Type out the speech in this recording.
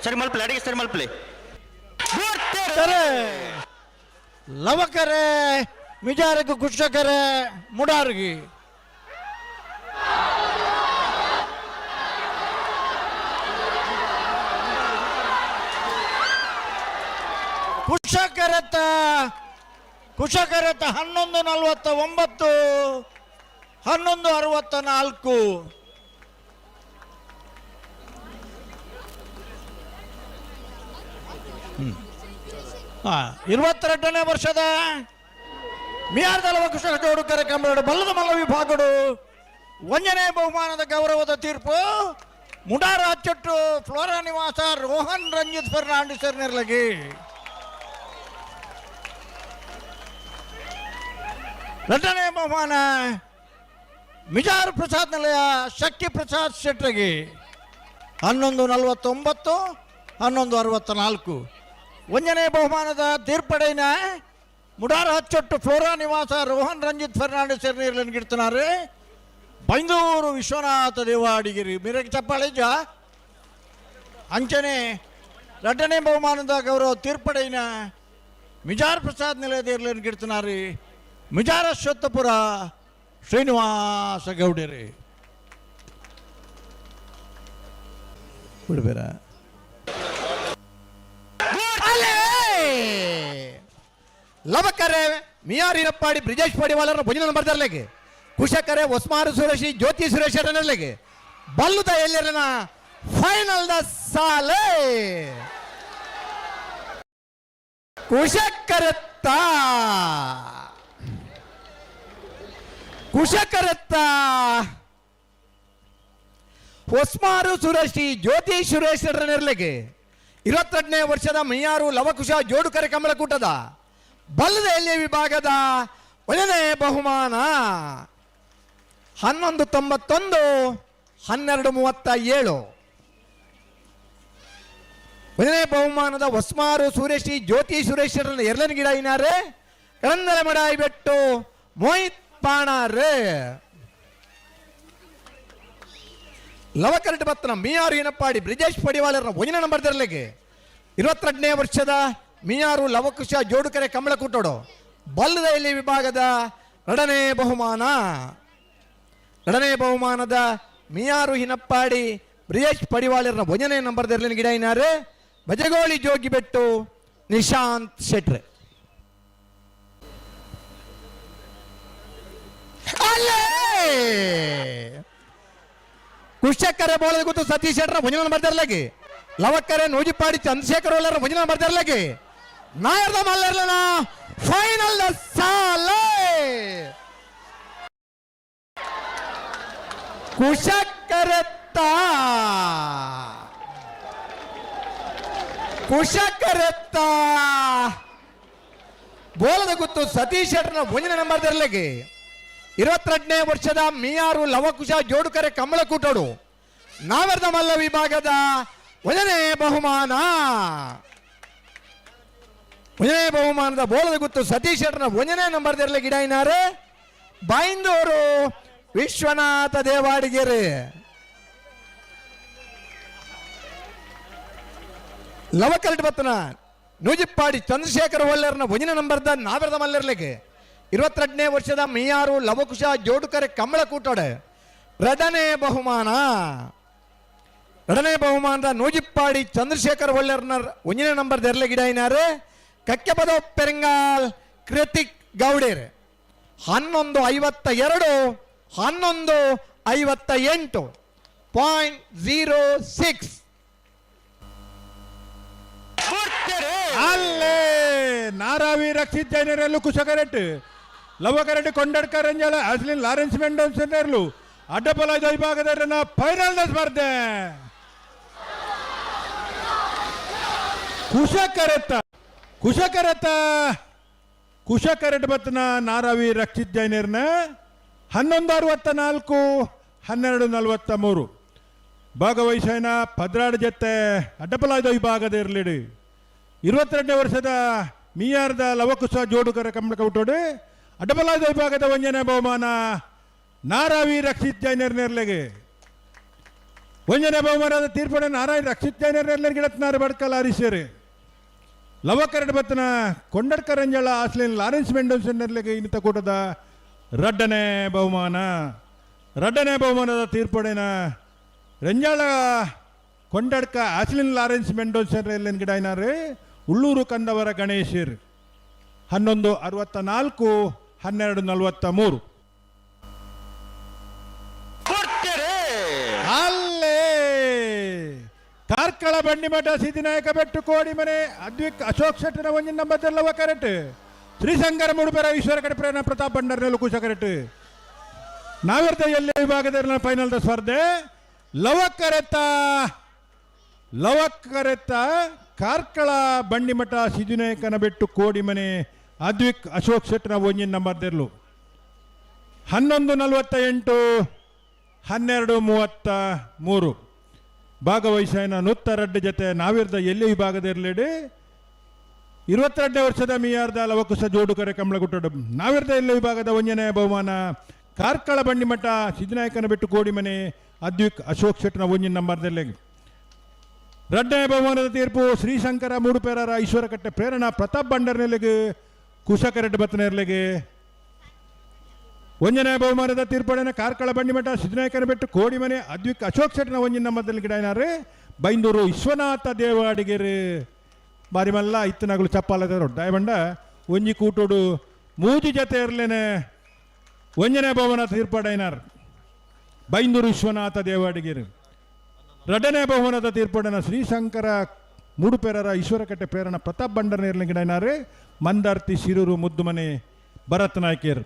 ಸರಿ ಮಲ್ಪಲೆ ಅಡಿಗೆ ಸರಿ ಮಲ್ಪಲೆ ಲವಕರೆ ಮಿಜಾರಕ್ಕೆ ಕುಶಕರೆ ಮುಡಾರ್ಗಿ ಕುಶಕರತ್ತ 11:49 11:64 22ನೇ ವರ್ಷದ ಮಿಯಾರ್ದ ಲವಕುಶ ಜೋಡು ಕಾರ್ಯಕ್ರಮ ಬಲ್ಲದ ಮಲ್ಲ ವಿಭಾಗಗಳು 1ನೇ ಬಹುಮಾನದ ಗೌರವದ ತೀರ್ಪು ಮುಡಾರ ಅಚ್ಚಟ್ಟು ಫ್ಲೋರಾ ನಿವಾಸ ರೋಹನ್ ರಂಜಿತ್ ಫರ್ನಾಂಡಿಸರ್ ನಿರ್ಲಗಿ. 2ನೇ ಬಹುಮಾನ ಮಿಜಾರ್ ಪ್ರಸಾದ್ ನಿಲಯ ಶಕ್ತಿ ಪ್ರಸಾದ್ ಶೆಟ್ರಗಿ 11:49 11:64. 1ನೇ ಬಹುಮಾನದ ತೀರ್ಪಡೆಯ ಮುಡಾರ ಹಚ್ಚೊಟ್ಟು ಫ್ಲೋರಾ ನಿವಾಸ ರೋಹನ್ ರಂಜಿತ್ ಫರ್ನಾಂಡಿಸ್ ನೀರ್ಲನ್ಗಿಡ್ತಾರೆ. ಬೈಂದೂರು ವಿಶ್ವನಾಥ ದೇವಾಡಿಗಿರಿ ಮಿರಗೆ ಚಪ್ಪಾಳಿಜ ಅಂಚನೆ 2ನೇ ಬಹುಮಾನದ ಗೌರವ ತೀರ್ಪಡೆಯ ಮಿಜಾರ್ ಪ್ರಸಾದ್ ನಿಲಯದ ಇರ್ಲನ್ಗಿಡ್ತಾರೆ. ಮಿಜಾರ ಶ್ವತ್ತಪುರ ಶ್ರೀನಿವಾಸ ಗೌಡರಿ ಬಿಡ್ಬೇರ ಲವಕರೆ ಮಿಯಾರ್ ಹಿರಪ್ಪಾಡಿ ಬ್ರಿಜೇಶ್ ಪಡಿವಾಲರ ಭುಜನ ಬರ್ದರ್ಲೆಗೆ ಕುಶಕರೆ ಒಸ್ಮಾರು ಸುರೇಶಿ ಜ್ಯೋತಿ ಸುರೇಶರನರ್ಲೆಗೆ ಬಲ್ಲುದ ಎಲ್ಲರನ ಫೈನಲ್ ದ ಸಾಲೆ ಕುಶಕರತ್ತ ಒಸ್ಮಾರು ಸುರೇಶಿ ಜ್ಯೋತಿ ಸುರೇಶರನರ್ಲೆಗೆ 22ನೇ ವರ್ಷದ ಮಿಯಾರು ಲವಕುಶ ಜೋಡುಕರೆ ಕಮಲಕೂಟದ ಬಲ್ಲದ ಎಲ್ಲಿಯ ವಿಭಾಗದ 1ನೇ ಬಹುಮಾನ 11:91 12:37. 1ನೇ ಬಹುಮಾನದ ಒಸ್ಮಾರು ಸುರೇಶಿ ಜ್ಯೋತಿ ಸುರೇಶ್ವರನ ಎರಲನ ಗಿಡ ಇನಾರೆ ಕರಂದಲ ಮಡಾಯಿ ಬೆಟ್ಟು ಮೋಹಿತ್ ಪಾಣಾರೆ ಲವಕರಟ ಬತ್ತನ ಮಿಯಾರು ಏನಪ್ಪಾಡಿ ಬ್ರಿಜೇಶ್ ಪಡಿವಾಲರ 1ನೇ ನಂಬರ್ ದರ್ಲೆಗೆ 22ನೇ ವರ್ಷದ ಮಿಯಾರು ಲವಕುಶ ಜೋಡುಕರೆ ಕಮಲಕೂಟೋಡು ಬಲ್ಲದ ಎಲ್ಲಿ ವಿಭಾಗದ 2ನೇ ಬಹುಮಾನದ ಮಿಯಾರು ಹಿನಪ್ಪಾಡಿ ಬ್ರಿಜೇಶ್ ಪಡಿವಾಲರ 1ನೇ ನಂಬರ್ ದರ್ಲಿನ ಗಿಡ ಇನಾರೆ ಬಜಗೋಳಿ ಜೋಗಿ ಬೆಟ್ಟು ನಿಶಾಂತ್ ಶೆಟ್ರೆ. ಕುಶಕರೆ ಬೋಳದ ಗೊತ್ತು ಸತೀಶ್ ಶೆಟ್ರ 1ನೇ ನಂಬರ್ ದರ್ಲೆಗೆ ಲವಕರೆ ನೂಜಿಪಾಡಿ ಚಂದ್ರಶೇಖರ್ ಒಲ್ಲರ 1ನೇ ನಂಬರ್ ದರ್ಲೆಗೆ ನಾಯರ್ದ ಮಲ್ಲರ್ಲನ ಫೈನಲ್ ದ ಸಾಲೆ ಕುಶಕರೆತ್ತ ಬೋಲದ ಗುತ್ತು ಸತೀಶ್ ಶೆಟ್ರನ 1ನೇ ನಂಬರ್ ದರ್ಲೆಗೆ 22ನೇ ವರ್ಷದ ಮಿಯಾರು ಲವಕುಶ ಜೋಡುಕರೆ ಕಮಲಕೂಟೋಡು ನಾವರ್ದ ಮಲ್ಲ ವಿಭಾಗದ 1ನೇ ಬಹುಮಾನದ ಬೋಲದ ಗುತ್ತು ಸತೀಶ್ ಶೆಟ್ರನ 1ನೇ ನಂಬರ್ ದರ್ಲೆ ಗಿಡ ಇನಾರೆ ಬೈಂದೂರು ವಿಶ್ವನಾಥ ದೇವಾಡಿಗೆರೆ. ಲವಕರಟ ಬತ್ತನ ನೂಜಿಪ್ಪಾಡಿ ಚಂದ್ರಶೇಖರ್ ಒಲ್ಲರ್ನ 1ನೇ ನಂಬರ್ದ ನಾವರ್ದ ಮಲ್ಲರ್ಲೆಗೆ 22ನೇ ವರ್ಷದ ಮಿಯಾರು ಲವಕುಶ ಜೋಡುಕರೆ ಕಮಲಕೂಟೋಡೆ 2ನೇ ಬಹುಮಾನದ ನೂಜಿಪ್ಪಾಡಿ ಚಂದ್ರಶೇಖರ್ ಒಲ್ಲರ್ನ 1ನೇ ನಂಬರ್ ದರ್ಲೆ ಗಿಡ ಇನಾರೆ ಕಕ್ಕೆಪದ ಪೆರಂಗಾಲ್ ಕೃತಿಕ್ ಗೌಡೇರ್ 11:52 11:58.06. ಅಲ್ಲೇ ನಾರಾವಿ ರಕ್ಷಿತ್ ಜೈನರಲ್ಲೂ ಕುಶಕರೆಟ್ ಲವಕರೆಟ್ ಕೊಂಡಡ್ಕರ್ ಅಂಜಲ ಅಸ್ಲಿನ್ ಲಾರೆನ್ಸ್ ಮೆಂಡೋನ್ ಸೆಂಟರ್ಲು ಅಡ್ಡಪಲಾಯ್ದ ವಿಭಾಗದ ಫೈನಲ್ ಸ್ಪರ್ಧೆ ಕುಶಕರೆಟ್ ಬತ್ತನ ನಾರಾವಿ ರಕ್ಷಿತ್ ಜೈನರ್ನ 11:64 12:43 ಭಾಗವಹಿಸನ ಭದ್ರಾಡ ಜೊತೆ ಅಡ್ಡಪಲಾಯ್ದ ವಿಭಾಗದ ಇರಲಿಡಿ 22ನೇ ವರ್ಷದ ಮಿಯಾರ್ದ ಲವಕುಶ ಜೋಡುಕರ ಕಮಲಕೂಟೋಡು ಅಡ್ಡಪಲಾಯ್ದ ವಿಭಾಗದ 1ನೇ ಬಹುಮಾನ ನಾರಾವಿ ರಕ್ಷಿತ್ ಜೈನರ್ ನಿರ್ಲೆಗೆ 23ನೇ ವರ್ಷದ ಮಿಯಾರು ಲವಕುಶ ಜೋಡುಕರೆ ಕಮಲಕೂಟೋಡು ಅಡ್ಡಪಲಾಯ್ದ ವಿಭಾಗದ 1ನೇ ಬಹುಮಾನ ನಾರಾವಿ ರಕ್ಷಿತ್ ಜೈನರ್ ನಿರ್ಲೆಗೆ 24ನೇ ವರ್ಷದ ಮಿಯಾರು ಲವಕುಶ ಜೋಡುಕರೆ ಕಮಲಕೂಟೋಡು ಅಡ್ಡಪಲಾಯ್ದ ವಿಭಾಗದ 1ನೇ ಬಹುಮಾನ ನಾರಾವಿ ರಕ್ಷಿತ್ ಜೈನರ್ ನಿರ್ಲೆಗೆ ಒಂದನೇ ಬಹುಮಾನದ ತೀರ್ಪಡೆ ನಾರಾಯಣ ರಕ್ಷಿತ್ ಜೈನರೆಲ್ಲ ಗಿಡತ್ನಾರು ಬಡ್ಕಲ್ ಆರಿಸ್ಯಾರು ಲವಕರಡ್ ಬತ್ತನ ಕೊಂಡಡ್ಕರಂಜಳ ಆಸ್ಲೇನ್ ಲಾರೆನ್ಸ್ ಮೆಂಡೋನ್ಸನ್ನೆರ್ಲೆಗೆ ಇನ್ನಿತ ಕೂಟದ ರಡ್ಡನೇ ಬಹುಮಾನದ ತೀರ್ಪಡೆನ ರಂಜಾಳ ಕೊಂಡಡ್ಕ ಆಸ್ಲಿನ್ ಲಾರೆನ್ಸ್ ಮೆಂಡೋನ್ಸನ್ನೆರ್ಲೆನ್ ಗಿಡಾಯ್ನಾರು ಉಳ್ಳೂರು ಕಂದವರ ಗಣೇಶರ್ 1164 1243 ಅಲ್ಲೇ ಕಾರ್ಕಳ ಬಂಡಿಮಠ ಸಿದ್ಧಿನಾಯಕ ಬೆಟ್ಟು ಕೋಡಿಮನೆ ಅದ್ವಿಕ್ ಅಶೋಕ್ ಶೆಟ್ಟನ ಒಂಜಿನ ನಂಬರ್ಲವ ಕರೆಕ್ಟ್ ಶ್ರೀಶಂಕರ ಮುಡುಪೆರ ಈಶ್ವರ ಕಡೆ ಪ್ರೇರಣ ಪ್ರತಾಪ್ ಭಂಡಾರ್ನೆಲ್ಲ ಕುಶ ಕರೆಕ್ಟ್ ನಾವಿರ್ತ ಎಲ್ಲೇ ವಿಭಾಗದ ಫೈನಲ್ ಸ್ಪರ್ಧೆ ಲವಕ್ಕರೆತ್ತ ಕಾರ್ಕಳ ಬಂಡಿಮಠ ಸಿದ್ಧಿನಾಯಕನ ಬೆಟ್ಟು ಕೋಡಿಮನೆ ಅದ್ವಿಕ್ ಅಶೋಕ್ ಶೆಟ್ಟನ ಒಂಜಿನ ನಂಬರ್ದೆರ್ಲು 1148 1233 ಭಾಗವಹಿಸಿನ ನುತ್ತರಡ್ಡ ಜೊತೆ ನಾವಿರ್ದ ಎಲ್ಲಿ ವಿಭಾಗದಿರಲಿಡಿ 22ನೇ ವರ್ಷದ ಮೀಯಾರ್ದ ಲವಕುಶ ಜೋಡುಕರೆ ಕಂಬಳಗುಟ್ಟಡು ನಾವಿರ್ದ ಎಲ್ಲಿ ವಿಭಾಗದ ಒಂದನೇ ಬಹುಮಾನ ಕಾರ್ಕಳ ಬಂಡಿಮಠ ಸಿದ್ಧಿನಾಯಕನ ಬೆಟ್ಟು ಕೋಡಿಮನೆ ಅದ್ವಿಕ್ ಅಶೋಕ್ ಶೆಟ್ಟನ ಒಂಜಿನ ನಂಬರ್ದಲ್ಲಿ ಎರಡನೇ ಬಹುಮಾನದ ತೀರ್ಪು ಶ್ರೀಶಂಕರ ಮೂಡುಪೇರರ ಈಶ್ವರ ಕಟ್ಟೆ ಪ್ರೇರಣಾ ಪ್ರತಾಪ್ ಭಂಡಾರ್ನೆಲೆಗೆ ಕುಶಕರೆಡ್ಡ ಬತ್ತನೆರ್ಲೆಗೆ ಒಂದನೇ ಬಹುಮಾನದ ತೀರ್ಪಡೆನ ಕಾರ್ಕಳ ಬಂಡಿಮಠ ಸಿದ್ಧಿನಾಯಕನ ಬೆಟ್ಟು ಕೋಡಿಮನೆ ಅದ್ವಿಕ್ ಅಶೋಕ್ ಶೆಟ್ಟನ ಒಂಜಿನ ನಂಬರ್ದಲ್ಲಿ ಗಿಡಾಯ್ನಾರು ಬೈಂದೂರು ವಿಶ್ವನಾಥ ದೇವಾಡಿಗೆರೆ ಬಾರಿ ಮಲ್ಲ ಇತ್ತನಾಗಲು ಚಪ್ಪಾಲದ ದೊಡ್ಡ ಬಂಡ ಒಂಜಿ ಕೂಟೋಡು ಮೂಜಿ ಜೊತೆ ಇರ್ಲೇನೆ ಒಂದನೇ ಬಹುಮಾನ ತೀರ್ಪಡೈನಾರು ಬೈಂದೂರು ವಿಶ್ವನಾಥ ದೇವಾಡಿಗೆರೆ ಎರಡನೇ ಬಹುಮಾನದ ತೀರ್ಪಡೆನ ಶ್ರೀಶಂಕರ ಮೂಡುಪೇರರ ಈಶ್ವರ ಕಟ್ಟೆ ಪ್ರೇರಣ ಪ್ರತಾಪ್ ಭಂಡಾರ್ನೆರ್ಲೆ ಗಿಡಾಯ್ನಾರು ಮಂದಾರ್ತಿ ಶಿರೂರು ಮುದ್ದುಮನೆ ಭರತ್ ನಾಯ್ಕರ್